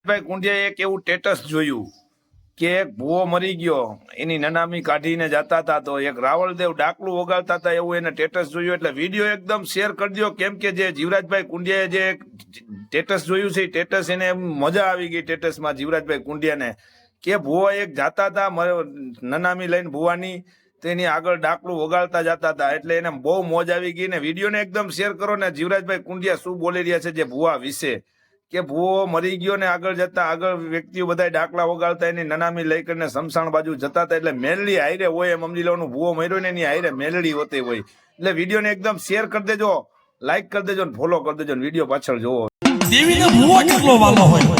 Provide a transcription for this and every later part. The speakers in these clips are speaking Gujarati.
ભાઈ કુંડિયાએ એક એવું સ્ટેટસ જોયું કે એક ભૂવો મરી ગયો, એની નનામી કાઢીને જતા હતા, તો એક રાવળદેવ ડાકલું વગાડતા હતા એવું એને સ્ટેટસ જોયું. એટલે વિડીયો એકદમ શેર કરી દો, કેમ કે જે જીવરાજભાઈ કુંડિયાએ જે સ્ટેટસ જોયું છે, સ્ટેટસ એને મજા આવી ગઈ સ્ટેટસમાં જીવરાજભાઈ કુંડિયાને, કે ભૂવા એક જાતા હતા નનામી લઈને ભૂવાની, તો એની આગળ ડાકલું વગાડતા જતા હતા. એટલે એને બહુ મોજ આવી ગઈ ને વિડીયોને એકદમ શેર કરો ને જીવરાજભાઈ કુંડિયા શું બોલી રહ્યા છે જે ભૂવા વિશે, કે ભૂવો મરી ગયો ને આગળ જતા આગળ વ્યક્તિઓ બધા ડાકલા વગાડતા એની નનામી લઈ કરીને શમશાન બાજુ જતા હતા. એટલે મેલડી હાઈરે હોય એમ સમજી લેવાનું, ભૂવો મર્યો ને એની હાઈરે મેલડી હોતી હોય. એટલે વિડીયોને એકદમ શેર કરી દેજો, લાઈક કરી દેજો ને ફોલો કરી દેજો ને વિડીયો પાછળ જોવો. દેવીને ભૂવો કેટલો વાલો હોય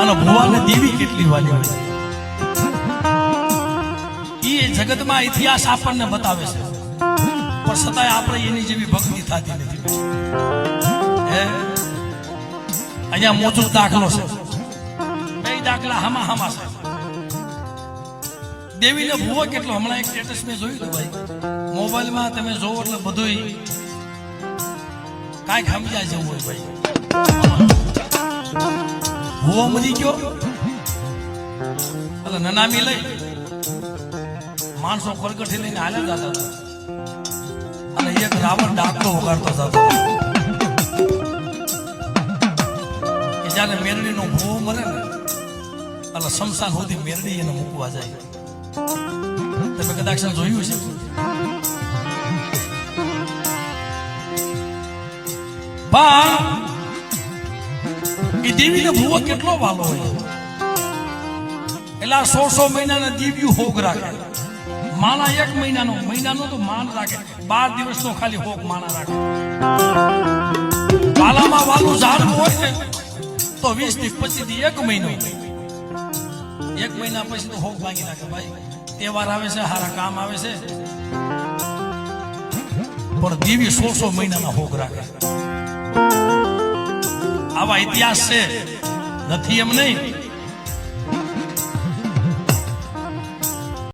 અને ભૂવાને દેવી કેટલી વાલી હોય, એ જગતમાં ઇતિહાસ આપણને બતાવે છે, પણ છતાંય આપણે એની જેવી ભક્તિ થતી નથી. હે અહીંયા મોટો દાખલો છે, બે દાખલા હામા હામા છે. દેવીને ભૂવો કેટલો, હમણાં એક સ્ટેટસ મેં જોયું હતું ભાઈ, મોબાઈલમાં તમે જોવો એટલે બધું કાંઈક સમજાય જવું હોય ભાઈ. ભૂવો મરી ગયો એટલે નનામી લઈ માણસો ખરગઠી લઈને હાલ્યા જતા હતા અને એક રાવણ ડાકલો વગાડતો જતો. જયારે મેરડી નો ભૂવો મરે ને એટલે શમશાન સુધી મેરડી એને મૂકવા જાય. તમે કદાચ જોયું છે. એ દેવીને ભૂવો કેટલો વાલો હોય, એટલે 100 મહિનાના દિવ્યું હોગ રાખે. માણા 1 મહિનાનો તો માન રાખે, 12 દિવસનો ખાલી હોગ માણા રાખે. વાલામાં વાલું ઝાડવું હોય ને તો 20 થી 25 થી 1 મહિનો, 1 મહિના પછી તો હોગ ભાંગી નાખે ભાઈ. તહેવાર આવે છે, હારા કામ આવે છે, પણ દેવી 100 મહિનાના હોગ રાખે. આવા ઇતિહાસ છે, નથી એમ નહીં.